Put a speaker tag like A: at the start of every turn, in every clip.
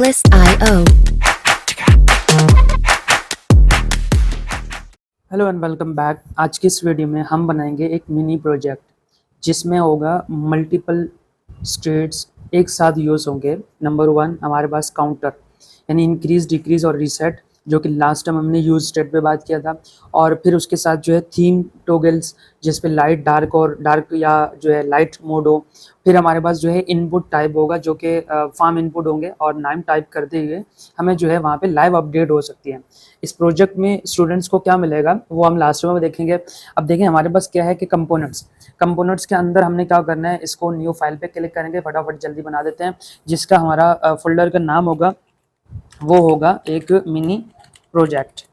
A: Atlas.io.
B: Hello and welcome back. आज की इस वीडियो में हम बनाएंगे एक मिनी प्रोजेक्ट जिसमें होगा मल्टीपल स्टेट्स एक साथ यूज़ होंगे। नंबर वन, हमारे पास काउंटर यानी इंक्रीज डिक्रीज और रीसेट, जो कि लास्ट टाइम हमने यूज स्टेट पे बात किया था। और फिर उसके साथ जो है थीम टोगल्स, जिस पे लाइट डार्क और डार्क या जो है लाइट मोड हो। फिर हमारे पास जो है इनपुट टाइप होगा, जो कि फॉर्म इनपुट होंगे और नाम टाइप करते हुए हमें जो है वहाँ पे लाइव अपडेट हो सकती है। इस प्रोजेक्ट में स्टूडेंट्स को क्या मिलेगा वो हम लास्ट में देखेंगे। अब देखें हमारे पास क्या है कि कंपोनेंट्स के अंदर हमने क्या करना है, इसको न्यू फाइल पे क्लिक करेंगे, फटाफट जल्दी बना देते हैं। जिसका हमारा फोल्डर का नाम होगा वो होगा एक मिनी प्रोजेक्ट।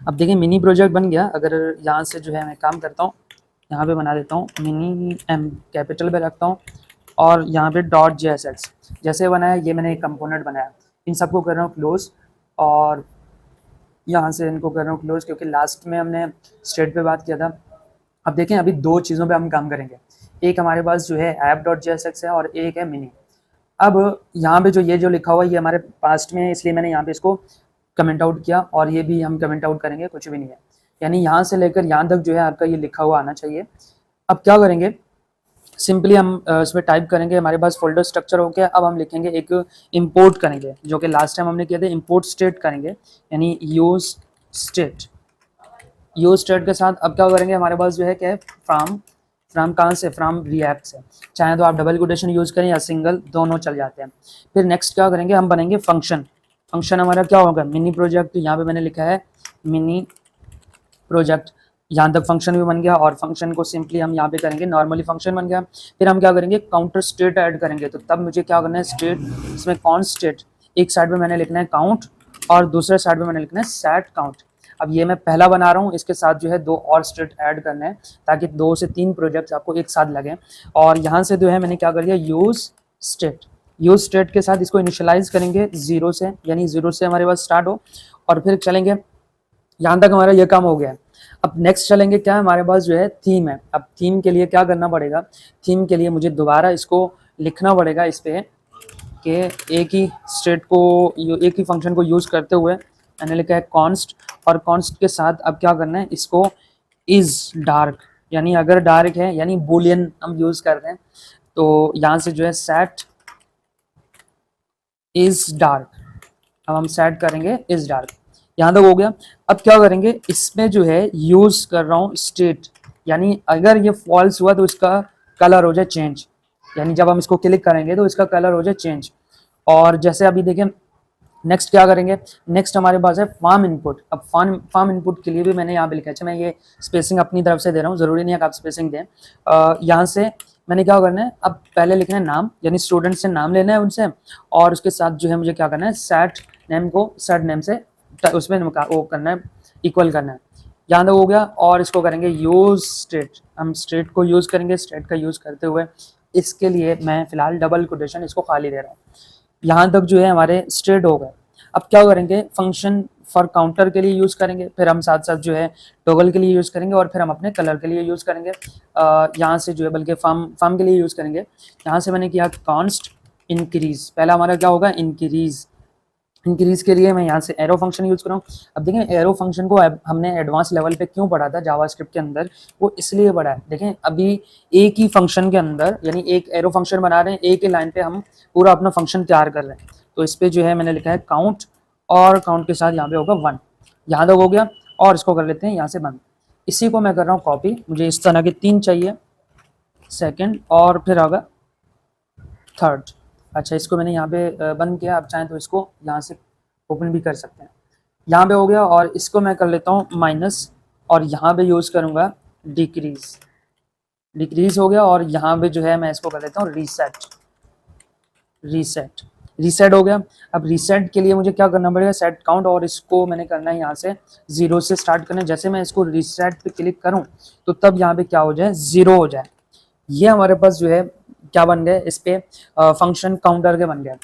B: अब देखिए मिनी प्रोजेक्ट बन गया। अगर यहाँ से जो है मैं काम करता हूँ, यहाँ पे बना देता हूँ मिनी, एम कैपिटल पे रखता हूँ और यहाँ पे .jsx जैसे बनाया, ये मैंने एक कंपोनेंट बनाया। इन सबको कर रहा हूँ क्लोज और यहाँ से इनको कर रहा हूँ क्लोज, क्योंकि लास्ट में हमने स्टेट पे बात किया था। अब देखें अभी दो चीज़ों पे हम काम करेंगे। एक हमारे पास जो है app.jsx है और एक है मिनी। अब यहाँ पे जो लिखा हुआ है ये हमारे पास्ट में है, इसलिए मैंने यहाँ पे इसको कमेंट आउट किया और ये भी हम कमेंट आउट करेंगे, कुछ भी नहीं है। यानी यहाँ से लेकर यहाँ तक जो है आपका ये लिखा हुआ आना चाहिए। अब क्या करेंगे, सिंपली हम इसमें टाइप करेंगे, हमारे पास फोल्डर स्ट्रक्चर हो गया। अब हम लिखेंगे एक इंपोर्ट करेंगे, जो कि लास्ट टाइम हमने किया था, इंपोर्ट स्टेट करेंगे यानी यूज स्टेट के साथ। अब क्या करेंगे, हमारे पास जो है क्या है, फ्रॉम कहाँ से, फ्रॉम रिएक्ट से। चाहे तो आप डबल कोटेशन यूज करें या सिंगल, दोनों चल जाते हैं। फिर नेक्स्ट क्या करेंगे, हम बनेंगे फंक्शन हमारा क्या होगा, मिनी प्रोजेक्ट। यहाँ पे मैंने लिखा है मिनी प्रोजेक्ट। यहाँ तक फंक्शन भी बन गया और फंक्शन को सिंपली हम यहाँ पे करेंगे, नॉर्मली फंक्शन बन गया। फिर हम क्या करेंगे, काउंटर स्टेट ऐड करेंगे। तो तब मुझे क्या करना है, स्टेट, इसमें कौन स्टेट, एक साइड में मैंने लिखना है काउंट और दूसरे साइड में मैंने लिखना है सेट काउंट। अब ये मैं पहला बना रहा हूँ, इसके साथ जो है दो और स्टेट ऐड करना है ताकि 2 से 3 प्रोजेक्ट्स आपको एक साथ लगें। और यहाँ से जो है मैंने क्या कर दिया, यूज स्टेट के साथ इसको इनिशियलाइज करेंगे 0 से, यानी 0 से हमारे पास स्टार्ट हो और फिर चलेंगे। यहाँ तक हमारा ये काम हो गया है। अब नेक्स्ट चलेंगे, क्या है हमारे पास जो है थीम है। अब थीम के लिए क्या करना पड़ेगा, थीम के लिए मुझे दोबारा इसको लिखना पड़ेगा इस पे कि एक ही स्टेट को, एक ही फंक्शन को यूज करते हुए मैंने लिखा है कॉन्स्ट, और कॉन्स्ट के साथ अब क्या करना है, इसको इज डार्क, यानी अगर डार्क है, यानी बुलियन हम यूज कर रहे हैं। तो यहाँ से जो है सेट इज डार्क, अब हम सेट करेंगे इज डार्क। यहाँ तक हो गया। अब क्या करेंगे, इसमें जो है यूज कर रहा हूँ स्टेट, यानी अगर ये फॉल्स हुआ तो इसका कलर हो जाए चेंज, यानी जब हम इसको क्लिक करेंगे तो इसका कलर हो जाए चेंज। और जैसे अभी देखें नेक्स्ट क्या करेंगे, नेक्स्ट हमारे पास है फॉर्म इनपुट। अब फॉर्म इनपुट के लिए भी मैंने यहाँ पे लिखा है, मैं ये स्पेसिंग अपनी तरफ से दे रहा हूँ, जरूरी नहीं है कि आप स्पेसिंग दें। यहाँ से मैंने क्या करना है, अब पहले लिखना है नाम, यानी स्टूडेंट से नाम लेना है उनसे, और उसके साथ जो है मुझे क्या करना है, सेट नेम को सेट नेम से उसमें वो करना है, इक्वल करना है। यहाँ तक हो गया। और इसको करेंगे यूज स्टेट, हम स्टेट को यूज करेंगे। स्टेट का यूज करते हुए इसके लिए मैं फिलहाल डबल कोटेशन इसको खाली दे रहा हूँ। यहाँ तक जो है हमारे स्टेट हो गए। अब क्या करेंगे, फंक्शन फॉर काउंटर के लिए यूज करेंगे, फिर हम साथ साथ जो है टॉगल के लिए यूज करेंगे और फिर हम अपने कलर के लिए यूज करेंगे। यहाँ से जो है बल्कि फॉर्म के लिए यूज करेंगे। यहाँ से मैंने किया कॉन्स्ट इंक्रीज, पहला हमारा क्या होगा, इंक्रीज के लिए मैं यहाँ से एरो फंक्शन यूज कर रहा हूँ। अब देखें एरो फंक्शन को हमने एडवांस लेवल पे क्यों पढ़ा था जावास्क्रिप्ट के अंदर, वो इसलिए पढ़ा है। देखें अभी एक ही फंक्शन के अंदर, यानी एक एरो फंक्शन बना रहे हैं, एक ही लाइन पे हम पूरा अपना फंक्शन तैयार कर रहे हैं। तो इस पे जो है मैंने लिखा है काउंट, और काउंट के साथ यहाँ पे होगा 1। यहाँ तक हो गया। और इसको कर लेते हैं यहाँ से बंद। इसी को मैं कर रहा हूँ कॉपी, मुझे इस तरह के 3 चाहिए, सेकेंड और फिर होगा थर्ड। अच्छा, इसको मैंने यहाँ पे बंद किया। अब चाहें तो इसको यहाँ से ओपन भी कर सकते हैं। यहाँ पे हो गया। और इसको मैं कर लेता हूँ माइनस, और यहाँ पे यूज़ करूँगा डिक्रीज हो गया। और यहाँ पे जो है मैं इसको कर लेता हूँ रीसेट हो गया। अब रीसेट के लिए मुझे क्या करना पड़ेगा, सेट काउंट, और इसको मैंने करना है यहाँ से 0 से स्टार्ट करना है। जैसे मैं इसको रीसेट पे क्लिक करूँ तो तब यहाँ पे क्या हो जाए, 0 हो जाए। ये हमारे पास जो है क्या बन गए, इस पे फंक्शन काउंटर के बन गए।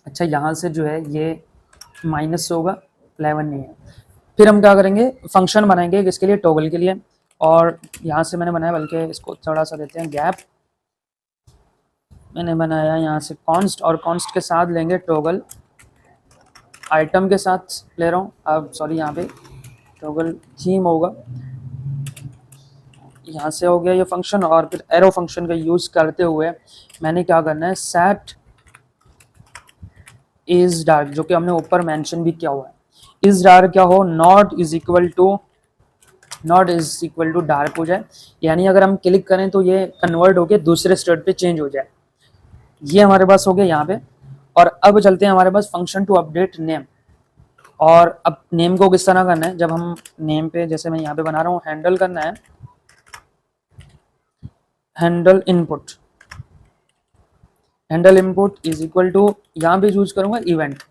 B: अच्छा, यहाँ से जो है ये माइनस होगा, 11 नहीं है। फिर हम क्या करेंगे, फंक्शन बनाएंगे इसके लिए, टॉगल के लिए। और यहाँ से मैंने बनाया, बल्कि इसको थोड़ा सा देते हैं गैप, मैंने बनाया यहाँ से कॉन्स्ट, और कॉन्स्ट के साथ लेंगे टॉगल आइटम के साथ ले रहा हूँ। अब सॉरी यहाँ पे टॉगल थीम होगा, यहाँ से हो गया ये फंक्शन, और फिर एरो फंक्शन का यूज़ करते हुए मैंने क्या करना है, सेट इज डार्क, जो कि हमने ऊपर मेंशन भी किया हुआ है, इज डार्क क्या हो, not is equal to dark हो जाए, यानी अगर हम क्लिक करें तो ये कन्वर्ट होके दूसरे स्टेट पे चेंज हो जाए। ये हमारे पास हो गया यहाँ पे। और अब चलते हैं हमारे पास फंक्शन टू अपडेट नेम। और अब नेम को किस तरह करना है, जब हम नेम पे, जैसे मैं यहाँ पे बना रहा हूँ, हैंडल करना है, handle input is equal to, यहाँ पे यूज करूंगा इवेंट।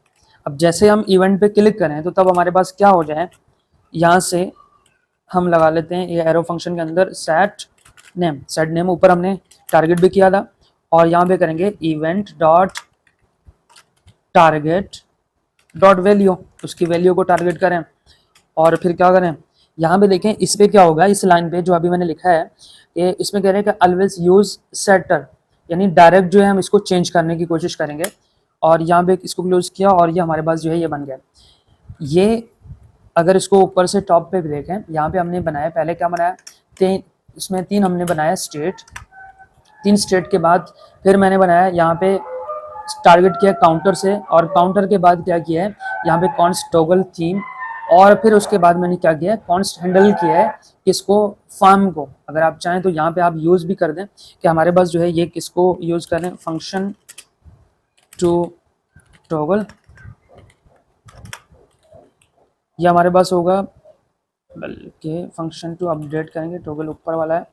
B: अब जैसे हम इवेंट पे क्लिक करें तो तब हमारे पास क्या हो जाए, यहाँ से हम लगा लेते हैं ये एरो फंक्शन के अंदर सेट नेम ऊपर हमने टारगेट भी किया था, और यहाँ पे करेंगे event dot target dot value, उसकी वैल्यू को टारगेट करें। और फिर क्या करें, यहाँ पे देखें इस पे क्या होगा, इस लाइन पे जो अभी मैंने लिखा है, ये इसमें कह रहे हैं कि ऑलवेज यूज सेटर, यानी डायरेक्ट जो है हम इसको चेंज करने की कोशिश करेंगे। और यहाँ पे इसको क्लोज किया और ये हमारे पास जो है ये बन गया। ये अगर इसको ऊपर से टॉप पे भी देखें, यहाँ पे हमने बनाया, पहले क्या बनाया, इसमें 3 हमने बनाया स्टेट, 3 स्टेट के बाद फिर मैंने बनाया यहाँ पे टारगेट किया काउंटर से, और काउंटर के बाद क्या किया है, यहाँ पे कॉन्स्ट टॉगल थीम, और फिर उसके बाद मैंने क्या किया है, कॉन्स्ट हैंडल किया है किसको, फॉर्म को। अगर आप चाहें तो यहाँ पे आप यूज़ भी कर दें कि हमारे पास जो है ये किसको यूज़ करें, फंक्शन टू टॉगल, ये हमारे पास होगा, बल्कि फंक्शन टू अपडेट करेंगे, टॉगल ऊपर वाला है,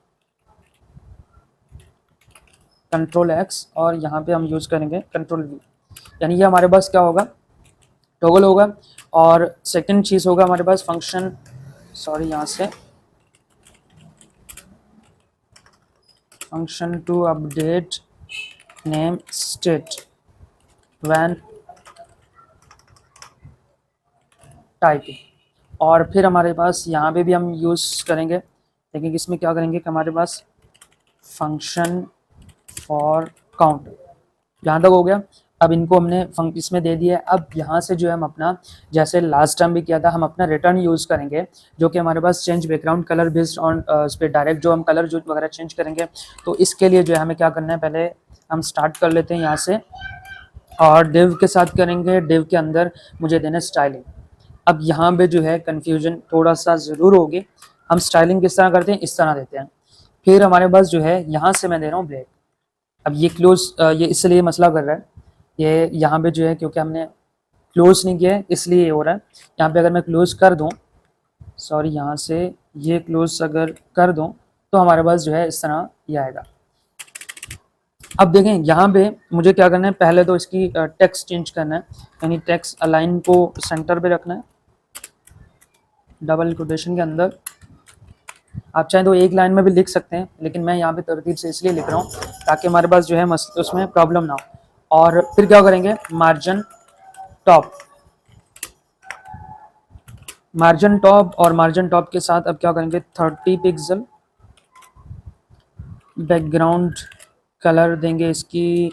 B: कंट्रोल एक्स, और यहाँ पे हम यूज़ करेंगे कंट्रोल वी, यानी ये हमारे पास क्या होगा, टॉगल होगा। और सेकंड चीज़ होगा हमारे पास फंक्शन, सॉरी यहाँ से function to update name state when typing. और फिर हमारे पास यहाँ पे भी हम यूज़ करेंगे, लेकिन इसमें क्या करेंगे कि हमारे पास फंक्शन फॉर काउंट, यहाँ तक हो गया। अब इनको हमने इसमें दे दिया है। अब यहाँ से जो है हम अपना, जैसे लास्ट टाइम भी किया था, हम अपना रिटर्न यूज़ करेंगे, जो कि हमारे पास change background colour based on उस पर डायरेक्ट जो हम कलर जो वगैरह चेंज करेंगे। तो इसके लिए जो है हमें क्या करना है, पहले हम स्टार्ट कर लेते हैं यहाँ से, और डिव के साथ करेंगे, डिव के अंदर मुझे देना स्टाइलिंग। अब यहाँ पे जो है कन्फ्यूजन थोड़ा सा ज़रूर होगी, हम स्टाइलिंग किस तरह करते हैं, इस तरह देते हैं। फिर हमारे पास जो है यहाँ से मैं दे रहा हूँ ब्लैक। अब ये क्लोज, ये इसलिए मसला कर रहा है, ये यहाँ पे जो है क्योंकि हमने क्लोज नहीं किया है इसलिए ये हो रहा है। यहाँ पे अगर मैं क्लोज कर दूँ, सॉरी यहाँ से ये क्लोज अगर कर दूँ, तो हमारे पास जो है इस तरह ये आएगा। अब देखें यहाँ पे मुझे क्या करना है, पहले तो इसकी टेक्स्ट चेंज करना है, यानी टेक्स्ट अलाइन को सेंटर पे रखना है, डबल कोटेशन के अंदर। आप चाहें तो एक लाइन में भी लिख सकते हैं, लेकिन मैं यहाँ पे तरतीब से इसलिए लिख रहा हूँ ताकि हमारे पास जो है उसमें प्रॉब्लम ना हो। और फिर क्या करेंगे, मार्जिन टॉप, और मार्जिन टॉप के साथ अब क्या करेंगे, 30 पिक्सल बैकग्राउंड कलर देंगे, इसकी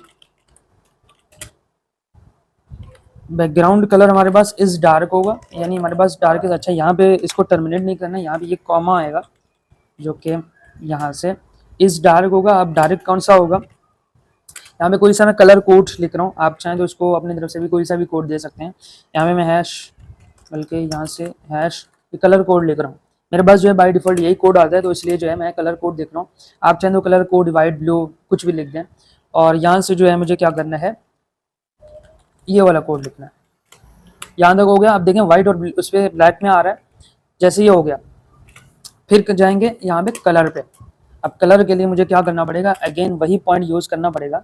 B: बैकग्राउंड कलर हमारे पास इस डार्क होगा, यानी हमारे पास डार्क इज। अच्छा, यहाँ पे इसको टर्मिनेट नहीं करना है, यहाँ पे ये कॉमा आएगा जो कि यहाँ से इस डार्क होगा। अब डार्क कौन सा होगा, यहाँ पे कोई सा मैं कलर कोड लिख रहा हूँ, आप चाहें तो इसको अपनी तरफ से भी कोई सा भी कोड दे सकते हैं। यहाँ पे मैं हैश, बल्कि यहाँ से हैश कलर कोड लिख रहा हूँ, मेरे पास जो है बाय डिफॉल्ट यही कोड आता है, तो इसलिए जो है मैं कलर कोड देख रहा हूँ। आप चाहें तो कलर कोड वाइट ब्लू कुछ भी लिख दें। और यहाँ से जो है मुझे क्या करना है, ये वाला कोड लिखना है। यहाँ तक हो गया। अब देखें वाइट और उस पर ब्लैक में आ रहा है, जैसे ये हो गया, फिर जाएंगे यहाँ पे कलर पे। अब कलर के लिए मुझे क्या करना पड़ेगा, अगेन वही पॉइंट यूज़ करना पड़ेगा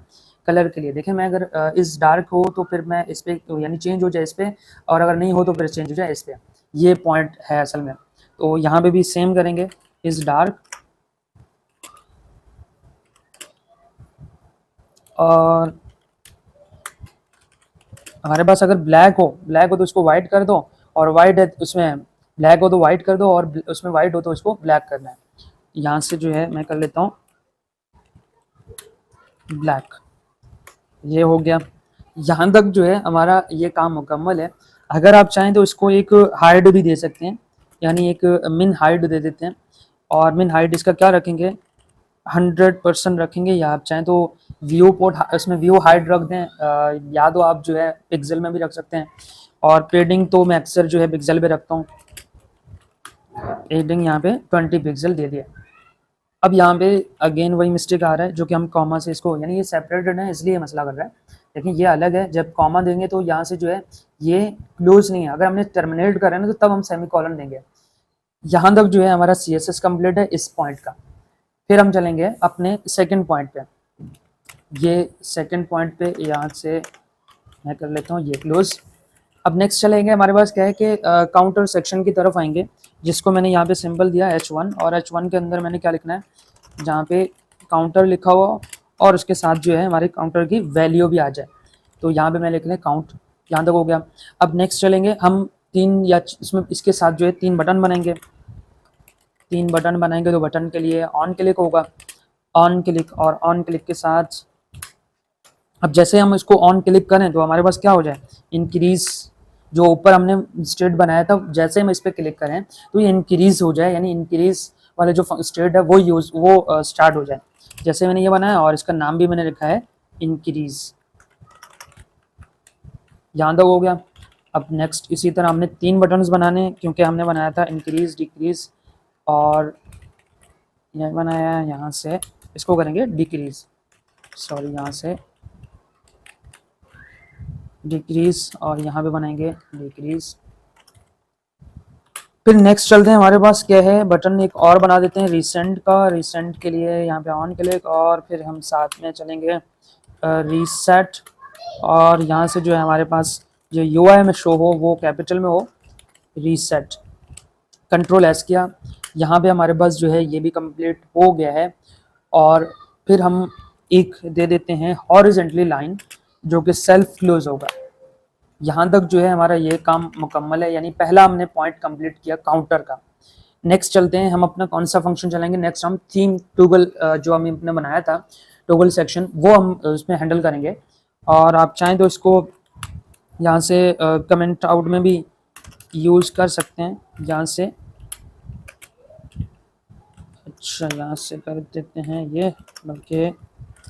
B: कलर के लिए। देखें मैं अगर इस डार्क हो तो फिर मैं इस पर तो यानी चेंज हो जाए इस पर, और अगर नहीं हो तो फिर चेंज हो जाए इस पर, ये पॉइंट है असल में। तो यहाँ पे भी सेम करेंगे, इस डार्क, और हमारे पास अगर ब्लैक हो तो इसको वाइट कर दो, और वाइट है उसमें ब्लैक हो तो वाइट कर दो, और उसमें वाइट हो तो इसको ब्लैक करना है। यहाँ से जो है मैं कर लेता हूँ ब्लैक, ये हो गया। यहाँ तक जो है हमारा ये काम मुकम्मल है। अगर आप चाहें तो इसको एक हाइट भी दे सकते हैं, यानी एक मिन हाइट दे देते हैं। और मिन हाइट इसका क्या रखेंगे, 100% रखेंगे, या आप चाहें तो व्यू पोर्ट इसमें व्यू हाइट रख दें, या तो आप जो है पिक्सल में भी रख सकते हैं। और पेडिंग तो मैं अक्सर जो है पिक्सल पे रखता हूँ, पेडिंग यहाँ पे 20 पिक्सल दे दिया। अब यहाँ पे अगेन वही मिस्टेक आ रहा है जो कि हम कॉमा से इसको, यानी ये सेपरेटेड है इसलिए मसला कर रहा है, लेकिन ये अलग है। जब कॉमा देंगे तो यहाँ से जो है ये क्लोज नहीं है, अगर हमने टर्मिनेट करें ना तो तब हम सेमीकोलन देंगे। यहाँ तक जो है हमारा CSS कंप्लीट है इस पॉइंट का। फिर हम चलेंगे अपने सेकंड पॉइंट पे। ये सेकंड पॉइंट पे यहाँ से मैं कर लेता हूँ ये क्लोज। अब नेक्स्ट चलेंगे, हमारे पास क्या है कि काउंटर सेक्शन की तरफ आएंगे, जिसको मैंने यहाँ पे सिंबल दिया H1, और H1 के अंदर मैंने क्या लिखना है, जहाँ पे काउंटर लिखा हुआ और उसके साथ जो है हमारे काउंटर की वैल्यू भी आ जाए। तो यहाँ पे मैं लिख लें काउंट, यहाँ तक हो गया। अब नेक्स्ट चलेंगे हम तीन, या इसमें इसके साथ जो है 3 बटन बनाएंगे। 3 बटन बनाएंगे तो बटन के लिए ऑन क्लिक होगा, ऑन क्लिक, और ऑन क्लिक के साथ अब जैसे हम इसको ऑन क्लिक करें तो हमारे पास क्या हो जाए, इंक्रीज, जो ऊपर हमने स्टेट बनाया था जैसे हम इस पर क्लिक करें तो ये इंक्रीज हो जाए, यानी इंक्रीज वाले जो स्टेट है वो स्टार्ट हो जाए। जैसे मैंने ये बनाया और इसका नाम भी मैंने लिखा है इंक्रीज, यहाँ तक हो गया। अब नेक्स्ट इसी तरह हमने 3 बटन्स बनाने, क्योंकि हमने बनाया था इंक्रीज, डिक्रीज, और ये बनाया यहाँ से इसको करेंगे डिक्रीज, सॉरी यहाँ से डिक्रीज, और यहाँ पे बनाएंगे डिक्रीज। फिर नेक्स्ट चलते हैं, हमारे पास क्या है, बटन एक और बना देते हैं रिसेंट का। रिसेंट के लिए यहाँ पे ऑन क्लिक, और फिर हम साथ में चलेंगे रीसेट, और यहाँ से जो है हमारे पास जो UI में शो हो वो कैपिटल में हो, रीसेट। कंट्रोल S किया, यहाँ पे हमारे पास जो है ये भी कंप्लीट हो गया है। और फिर हम एक दे देते हैं हॉरिजेंटली लाइन, जो कि सेल्फ क्लोज होगा। यहाँ तक जो है हमारा ये काम मुकम्मल है, यानी पहला हमने पॉइंट कंप्लीट किया काउंटर का। नेक्स्ट चलते हैं, हम अपना कौन सा फंक्शन चलाएंगे, नेक्स्ट हम थीम टॉगल जो हमने बनाया था टॉगल सेक्शन, वो हम उसमें हैंडल करेंगे। और आप चाहें तो इसको यहाँ से कमेंट आउट में भी यूज़ कर सकते हैं, यहाँ से। अच्छा, यहाँ से कर देते हैं ये, बल्कि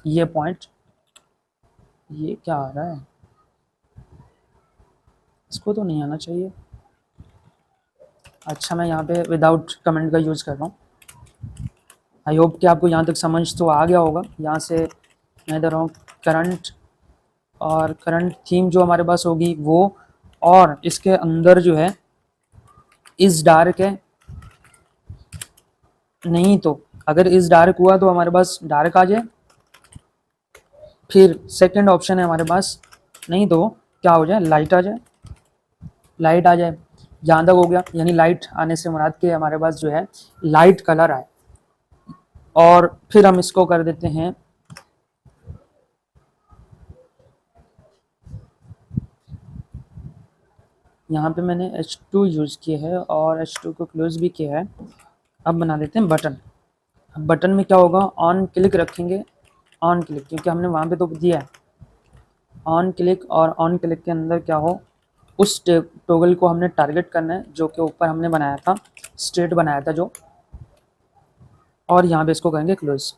B: ये पॉइंट, ये क्या आ रहा है, इसको तो नहीं आना चाहिए। अच्छा, मैं यहाँ पे विदाउट कमेंट का यूज़ कर रहा हूँ। आई होप कि आपको यहाँ तक समझ तो आ गया होगा। यहाँ से मैं दे रहा हूँ करंट, और करंट थीम जो हमारे पास होगी वो, और इसके अंदर जो है इस डार्क है, नहीं तो अगर इस डार्क हुआ तो हमारे पास डार्क आ जाए। फिर सेकंड ऑप्शन है हमारे पास, नहीं तो क्या हो जाए, लाइट आ जाए, लाइट आ जाए। यहाँ तक हो गया, यानी लाइट आने से मुराद के हमारे पास जो है लाइट कलर आए। और फिर हम इसको कर देते हैं यहाँ पे मैंने H2 यूज़ किया है और H2 को क्लोज भी किया है। अब बना देते हैं बटन। अब बटन में क्या होगा, ऑन क्लिक रखेंगे, ऑन क्लिक, क्योंकि हमने वहाँ पे तो दिया है ऑन क्लिक। और ऑन क्लिक के अंदर क्या हो, उस टॉगल को हमने टारगेट करना है जो कि ऊपर हमने बनाया था, स्टेट बनाया था जो, और यहाँ पे इसको करेंगे क्लोज।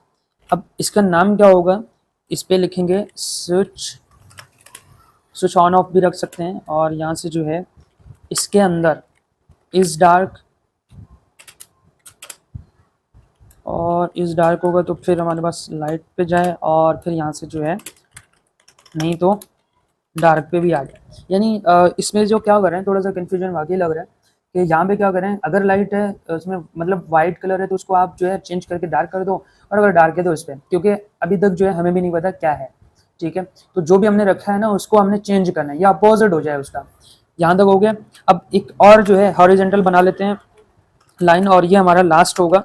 B: अब इसका नाम क्या होगा, इस पर लिखेंगे स्विच, स्विच ऑन ऑफ भी रख सकते हैं। और यहाँ से जो है इसके अंदर इस डार्क, और इस डार्क होगा तो फिर हमारे पास लाइट पे जाए, और फिर यहाँ से जो है नहीं तो डार्क पे भी आ जाए। यानी इसमें जो क्या कर रहे हैं, थोड़ा सा कन्फ्यूजन वाकई लग रहा है कि यहाँ पे क्या करें, अगर लाइट है उसमें मतलब वाइट कलर है तो उसको आप जो है चेंज करके डार्क कर दो, और अगर डार्क है तो इस पर, क्योंकि अभी तक जो है हमें भी नहीं पता क्या है, ठीक है। तो जो भी हमने रखा है ना उसको हमने चेंज करना है, या अपोजिट हो जाए उसका। यहाँ तक हो गया। अब एक और जो है हॉरिजेंटल बना लेते हैं लाइन, और ये हमारा लास्ट होगा,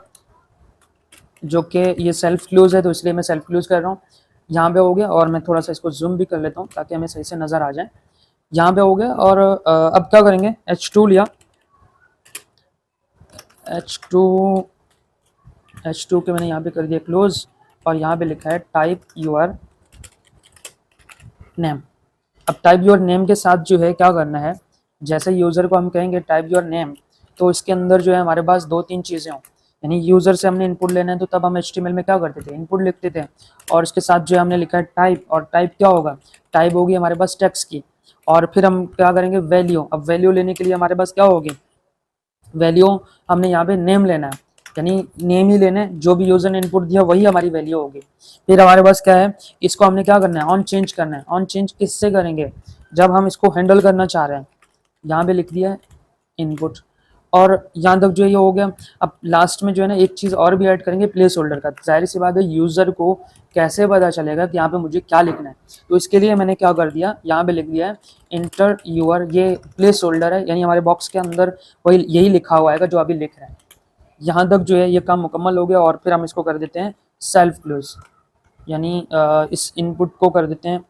B: जो कि ये सेल्फ क्लोज है तो इसलिए मैं सेल्फ क्लोज कर रहा हूँ। यहाँ पे हो गया, और मैं थोड़ा सा इसको जूम भी कर लेता हूँ ताकि हमें सही से नज़र आ जाए। यहाँ पे हो गया। और अब क्या करेंगे, H2 लिया, H2 के मैंने यहाँ पे कर दिया क्लोज, और यहाँ पे लिखा है टाइप योर नेम। अब टाइप योर नेम के साथ जो है क्या करना है, जैसे यूज़र को हम कहेंगे टाइप योर नेम, तो इसके अंदर जो है हमारे पास 2-3 चीज़ें हों, यानी यूज़र से हमने इनपुट लेना है तो तब हम एचटीएमएल में क्या करते थे, इनपुट लिखते थे, और इसके साथ जो है हमने लिखा है टाइप, और टाइप क्या होगा, टाइप होगी हमारे पास टेक्स्ट की, और फिर हम क्या करेंगे वैल्यू। अब वैल्यू लेने के लिए हमारे पास क्या होगी, वैल्यू हमने यहाँ पे नेम लेना है, यानी नेम ही लेना है, जो भी यूजर ने इनपुट दिया वही हमारी वैल्यू होगी। फिर हमारे पास क्या है, इसको हमने क्या करना है, ऑन चेंज करना है। ऑन चेंज किससे करेंगे, जब हम इसको हैंडल करना चाह रहे हैं, यहाँ पे लिख दिया है इनपुट, और यहाँ तक जो ये हो गया। अब लास्ट में जो है ना एक चीज़ और भी ऐड करेंगे, प्लेस होल्डर का। जाहिर सी बात है यूज़र को कैसे पता चलेगा कि यहाँ पे मुझे क्या लिखना है, तो इसके लिए मैंने क्या कर दिया, यहाँ पे लिख दिया है इंटर यूआर, ये प्लेस होल्डर है, यानी हमारे बॉक्स के अंदर वही यही लिखा हुआ है जो अभी लिख रहे हैं। यहाँ तक जो है ये काम मुकम्मल हो गया, और फिर हम इसको कर देते हैं सेल्फ क्लोज, यानी इस इनपुट को कर देते हैं,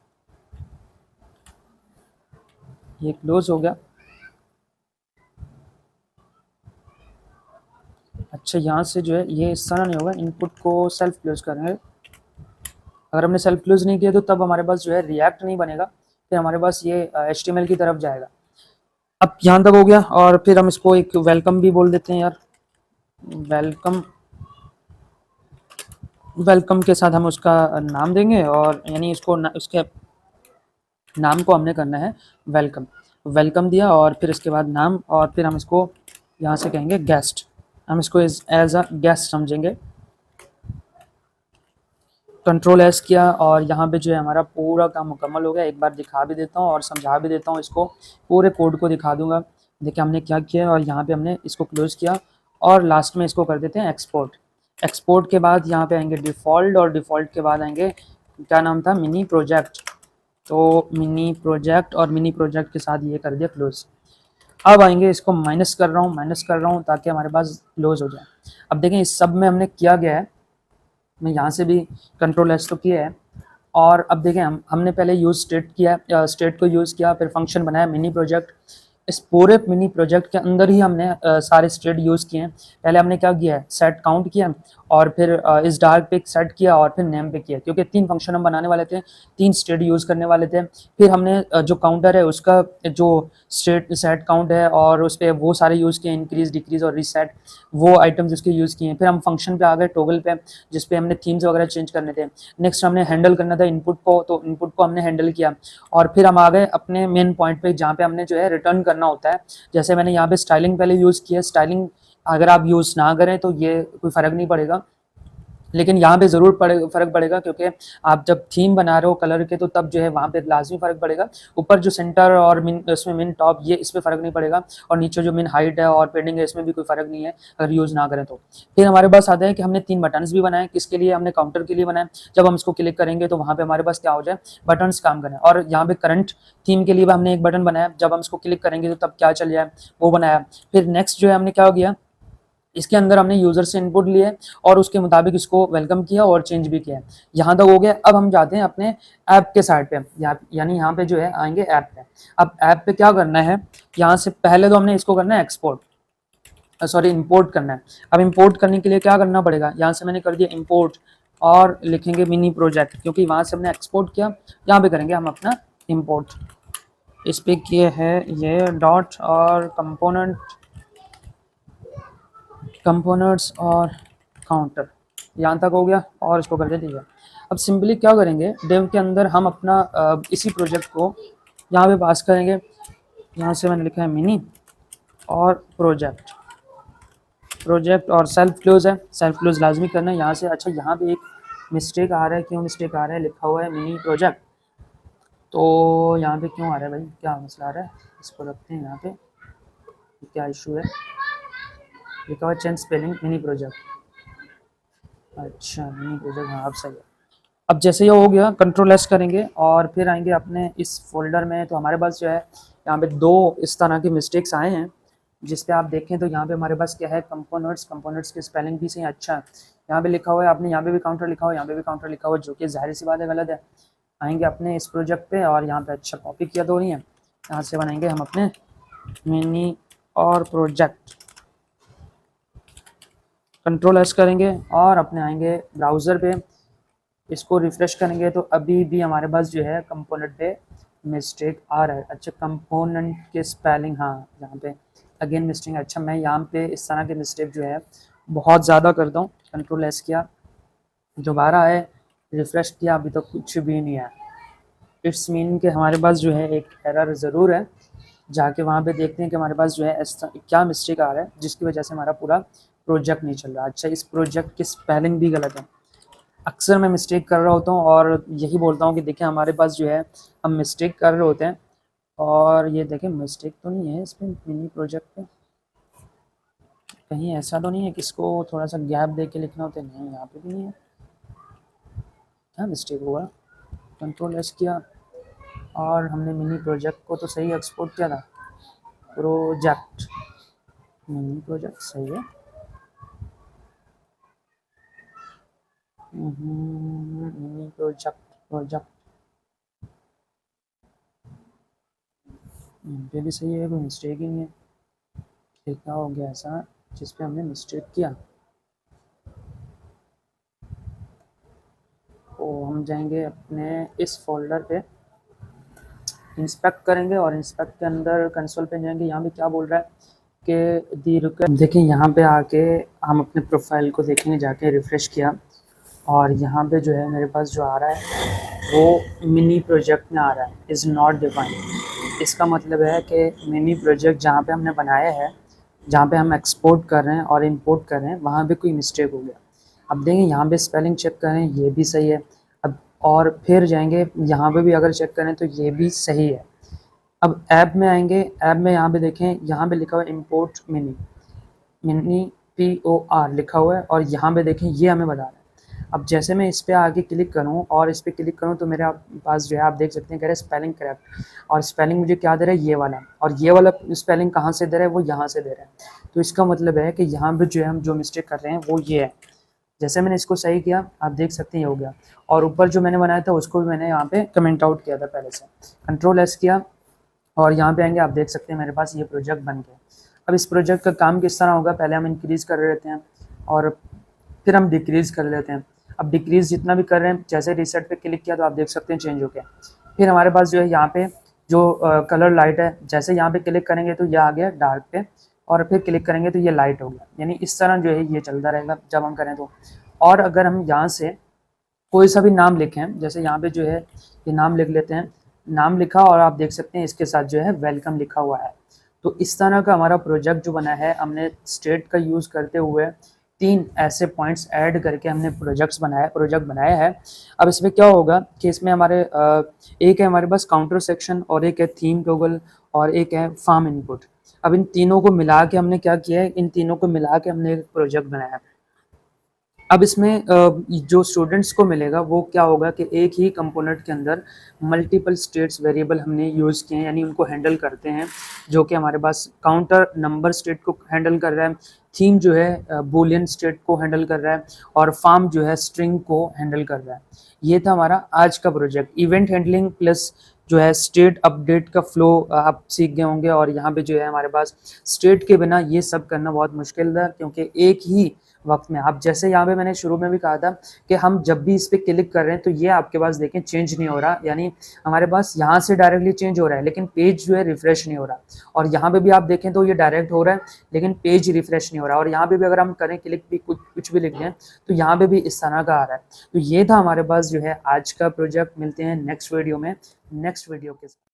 B: ये क्लोज हो गया। अच्छा, यहाँ से जो है ये इस तरह नहीं होगा, इनपुट को सेल्फ क्लोज करेंगे। अगर हमने सेल्फ क्लोज नहीं किया तो तब हमारे पास जो है रिएक्ट नहीं बनेगा, फिर हमारे पास ये HTML की तरफ जाएगा। अब यहाँ तक हो गया, और फिर हम इसको एक वेलकम भी बोल देते हैं यार, वेलकम। वेलकम के साथ हम उसका नाम देंगे, और यानी इसको उसके नाम को हमने करना है वेलकम। वेलकम दिया, और फिर इसके बाद नाम, और फिर हम इसको यहाँ से कहेंगे गेस्ट, हम इसको एज अ गेस्ट समझेंगे। कंट्रोल एस किया, और यहाँ पे जो है हमारा पूरा काम मुकम्मल हो गया। एक बार दिखा भी देता हूँ और समझा भी देता हूँ, इसको पूरे कोड को दिखा दूंगा। देखिए हमने क्या किया, और यहाँ पे हमने इसको क्लोज किया, और लास्ट में इसको कर देते हैं एक्सपोर्ट। एक्सपोर्ट के बाद यहाँ पे आएंगे डिफ़ॉल्ट, और डिफ़ॉल्ट के बाद आएंगे क्या नाम था, मिनी प्रोजेक्ट। तो मिनी प्रोजेक्ट, और मिनी प्रोजेक्ट के साथ ये कर दिया क्लोज। अब आएंगे, इसको माइनस कर रहा हूँ ताकि हमारे पास क्लोज हो जाए। अब देखें इस सब में हमने किया गया है, मैं यहाँ से भी कंट्रोल एस तो किया है, और अब देखें हमने पहले यूज़ स्टेट किया, स्टेट को यूज़ किया, फिर फंक्शन बनाया मिनी प्रोजेक्ट। इस पूरे मिनी प्रोजेक्ट के अंदर ही हमने सारे स्टेट यूज़ किए हैं। पहले हमने क्या किया है, सेट काउंट किया, और फिर इस डार्क पे सेट किया, और फिर नेम पे किया, क्योंकि 3 फंक्शन हम बनाने वाले थे, 3 स्टेट यूज़ करने वाले थे। फिर हमने जो काउंटर है उसका जो स्टेट सेट काउंट है, और उस पर वो सारे यूज़ किए, इंक्रीज डिक्रीज और रीसेट, वो आइटम्स उसके यूज़ किए। फिर हम फंक्शन पे आ गए टोगल पे, जिसपे हमने थीम्स वगैरह चेंज करने थे। नेक्स्ट हमने हैंडल करना था इनपुट को, तो इनपुट को हमने हैंडल किया, और फिर हम आ गए अपने मेन पॉइंट पे जहाँ पे हमने जो है रिटर्न करना होता है। जैसे मैंने यहाँ पे स्टाइलिंग पहले यूज़ किया, स्टाइलिंग अगर आप यूज़ ना करें तो ये कोई फ़र्क नहीं पड़ेगा, लेकिन यहाँ पे ज़रूर फ़र्क पड़ेगा, क्योंकि आप जब थीम बना रहे हो कलर के, तो तब जो है वहाँ पे लाजमी फ़र्क पड़ेगा। ऊपर जो सेंटर और मिन इसमें मिन टॉप, ये इस पर फ़र्क नहीं पड़ेगा, और नीचे जो मिन हाइट है और पेडिंग है, इसमें भी कोई फ़र्क नहीं है अगर यूज़ ना करें तो। फिर हमारे पास आता है कि हमने 3 बटन्स भी बनाए, किसके लिए, हमने काउंटर के लिए बनाए। जब हम इसको क्लिक करेंगे तो वहाँ पर हमारे पास क्या हो जाए, बटन्स काम करें, और यहाँ पे करंट थीम के लिए भी हमने एक बटन बनाया, जब हम इसको क्लिक करेंगे तो तब क्या चल जाए, वो बनाया। फिर नेक्स्ट जो है हमने क्या किया, इसके अंदर हमने यूजर से इनपुट लिए, और उसके मुताबिक इसको वेलकम किया और चेंज भी किया। यहाँ तक हो गया। अब हम जाते हैं अपने ऐप के साइड पे, यानी यहाँ पे जो है आएंगे ऐप पे। अब ऐप पे क्या करना है, यहाँ से पहले तो हमने इसको करना है एक्सपोर्ट, सॉरी इंपोर्ट करना है। अब इंपोर्ट करने के लिए क्या करना पड़ेगा, यहाँ से मैंने कर दिया इंपोर्ट, और लिखेंगे मिनी प्रोजेक्ट, क्योंकि वहाँ से हमने एक्सपोर्ट किया, यहाँ पे करेंगे हम अपना इम्पोर्ट। इस पे किए है ये डॉट और कंपोनेंट्स और काउंटर, यहाँ तक हो गया, और इसको कर देते हैं। अब सिंपली क्या करेंगे, डेव के अंदर हम अपना इसी प्रोजेक्ट को यहाँ पे पास करेंगे। यहाँ से मैंने लिखा है मिनी और प्रोजेक्ट और सेल्फ क्लोज है, सेल्फ क्लोज लाजमी करना है यहाँ से। अच्छा, यहाँ पे एक मिस्टेक आ रहा है, क्यों मिस्टेक आ रहा है, लिखा हुआ है मिनी प्रोजेक्ट, तो यहाँ पे क्यों आ रहा है भाई, क्या मसला आ रहा है, इसको रखते हैं यहाँ पे, क्या इशू है, लिखा हुआ चेंज स्पेलिंग मिनी प्रोजेक्ट। अच्छा, मिनी प्रोजेक्ट, हाँ अब सही है। अब जैसे ये हो गया, कंट्रोल एस करेंगे, और फिर आएंगे अपने इस फोल्डर में, तो हमारे पास जो है यहाँ पे 2 इस तरह के मिस्टेक्स आए हैं, जिस पे आप देखें तो यहाँ पे हमारे पास क्या है, कंपोनेंट्स की स्पेलिंग भी सही अच्छा है। यहाँ पे लिखा हुआ है, आपने यहाँ पे भी काउंटर लिखा हुआ है, यहाँ पे भी काउंटर लिखा हुआ है, जो कि जाहिर सी बात है गलत है। आएंगे अपने इस प्रोजेक्ट पे, और यहाँ पे अच्छा कॉपी किया तो नहीं है, यहाँ से बनाएंगे हम अपने मिनी और प्रोजेक्ट, कंट्रोल एस करेंगे, और अपने आएंगे ब्राउज़र पे, इसको रिफ़्रेश करेंगे तो अभी भी हमारे पास जो है कंपोनेंट पे मिस्टेक आ रहा है। अच्छा, कंपोनेंट के स्पेलिंग, हाँ यहाँ पे अगेन मिस्टेक। अच्छा, मैं यहाँ पे इस तरह के मिस्टेक जो है बहुत ज़्यादा करता हूँ। कंट्रोल एस किया, दोबारा आए, रिफ्रेश किया, अभी तक कुछ भी नहीं आया। इट्स मीन कि हमारे पास जो है एक एरर ज़रूर है। जाके वहाँ पे देखते हैं कि हमारे पास जो है क्या मिस्टेक आ रहा है जिसकी वजह से हमारा पूरा प्रोजेक्ट नहीं चल रहा। अच्छा, इस प्रोजेक्ट की स्पेलिंग भी गलत है। अक्सर मैं मिस्टेक कर रहा होता हूँ और यही बोलता हूँ कि देखिए हमारे पास जो है हम मिस्टेक कर रहे होते हैं। और ये देखें, मिस्टेक तो नहीं है इसमें मिनी प्रोजेक्ट पे, कहीं ऐसा तो नहीं है कि इसको थोड़ा सा गैप दे के लिखना होता है? नहीं, यहाँ पे भी नहीं है। क्या मिस्टेक हुआ? कंट्रोल एस किया और हमने मिनी प्रोजेक्ट को तो सही एक्सपोर्ट किया था। प्रोजेक्ट, मिनी प्रोजेक्ट सही है। मिनी प्रोजेक्ट, प्रोजेक्ट पे भी सही है, कोई मिस्टेक ही नहीं है। फिर क्या हो गया ऐसा जिस पे हमने मिस्टेक किया? तो हम जाएंगे अपने इस फोल्डर पे, इंस्पेक्ट करेंगे और इंस्पेक्ट के अंदर कंसोल पे जाएंगे। यहाँ पे क्या बोल रहा है कि देखिए यहाँ पे आके हम अपने प्रोफाइल को देखेंगे, जाके रिफ़्रेश किया और यहाँ पे जो है मेरे पास जो आ रहा है वो मिनी प्रोजेक्ट में आ रहा है, इज़ नॉट डिफाइंड। इसका मतलब है कि मिनी प्रोजेक्ट जहाँ पे हमने बनाया है, जहाँ पे हम एक्सपोर्ट कर रहे हैं और इंपोर्ट कर रहे हैं, वहाँ पे कोई मिस्टेक हो गया। अब देखें यहाँ पे स्पेलिंग चेक करें, ये भी सही है। अब और फिर जाएंगे यहाँ पे भी अगर चेक करें तो ये भी सही है। अब ऐप में आएंगे, ऐप में यहाँ पे देखें, यहाँ पे लिखा हुआ है इम्पोर्ट मिनी, मिनी POR लिखा हुआ है और यहाँ पे देखें ये हमें बता रहा है। अब जैसे मैं इस पर आगे क्लिक करूँ और इस पर क्लिक करूँ तो मेरे पास जो है आप देख सकते हैं कह रहे हैं स्पेलिंग करेक्ट, और स्पेलिंग मुझे क्या दे रहा है? ये वाला। और ये वाला स्पेलिंग कहाँ से दे रहा है? वो यहाँ से दे रहा है। तो इसका मतलब है कि यहाँ पे जो है हम जो मिस्टेक कर रहे हैं वो ये है। जैसे मैंने इसको सही किया, आप देख सकते हैं ये हो गया। और ऊपर जो मैंने बनाया था उसको भी मैंने यहाँ पे कमेंट आउट किया था पहले से। कंट्रोल एस किया और यहाँ पे आएंगे, आप देख सकते हैं मेरे पास ये प्रोजेक्ट बन गया। अब इस प्रोजेक्ट का काम किस तरह होगा? पहले हम इंक्रीज़ कर लेते हैं और फिर हम डिक्रीज़ कर लेते हैं। अब डिक्रीज़ जितना भी कर रहे हैं, जैसे रीसेट पे क्लिक किया तो आप देख सकते हैं चेंज हो गया। फिर हमारे पास जो है यहाँ पे जो कलर लाइट है, जैसे यहाँ पे क्लिक करेंगे तो ये आ गया डार्क पे, और फिर क्लिक करेंगे तो ये लाइट हो गया। यानी इस तरह जो है ये चलता रहेगा जब हम करें तो। और अगर हम यहाँ से कोई सा भी नाम लिखें, जैसे यहाँ पे जो है ये नाम लिख लेते हैं, नाम लिखा और आप देख सकते हैं इसके साथ जो है वेलकम लिखा हुआ है। तो इस तरह का हमारा प्रोजेक्ट जो बना है, हमने स्टेट का यूज़ करते हुए 3 ऐसे पॉइंट्स ऐड करके हमने प्रोजेक्ट बनाया है। अब इसमें क्या होगा कि इसमें हमारे एक है हमारे पास काउंटर सेक्शन, और एक है थीम टॉगल, और एक है फार्म इनपुट। अब इन तीनों को मिला के हमने क्या किया है? इन तीनों को मिला के हमने एक प्रोजेक्ट बनाया है। अब इसमें जो स्टूडेंट्स को मिलेगा वो क्या होगा कि एक ही कंपोनेंट के अंदर मल्टीपल स्टेट्स वेरिएबल हमने यूज़ किए हैं, यानी उनको हैंडल करते हैं। जो कि हमारे पास काउंटर नंबर स्टेट को हैंडल कर रहा है, थीम जो है बूलियन स्टेट को हैंडल कर रहा है, और फार्म जो है स्ट्रिंग को हैंडल कर रहा है। ये था हमारा आज का प्रोजेक्ट, इवेंट हैंडलिंग प्लस जो है स्टेट अपडेट का फ्लो आप सीख गए होंगे। और यहाँ पे जो है हमारे पास स्टेट के बिना ये सब करना बहुत मुश्किल था, क्योंकि एक ही वक्त में आप जैसे यहाँ पे मैंने शुरू में भी कहा था कि हम जब भी इस पर क्लिक कर रहे हैं तो ये आपके पास देखें चेंज नहीं हो रहा, यानी हमारे पास यहाँ से डायरेक्टली चेंज हो रहा है लेकिन पेज जो है रिफ्रेश नहीं हो रहा। और यहाँ पे भी आप देखें तो ये डायरेक्ट हो रहा है लेकिन पेज रिफ्रेश नहीं हो रहा। और यहाँ पे भी अगर हम करें क्लिक भी कुछ भी लिख दें तो यहाँ पे भी इस तरह का आ रहा है। तो ये था हमारे पास जो है आज का प्रोजेक्ट। मिलते हैं नेक्स्ट वीडियो में, नेक्स्ट वीडियो के साथ।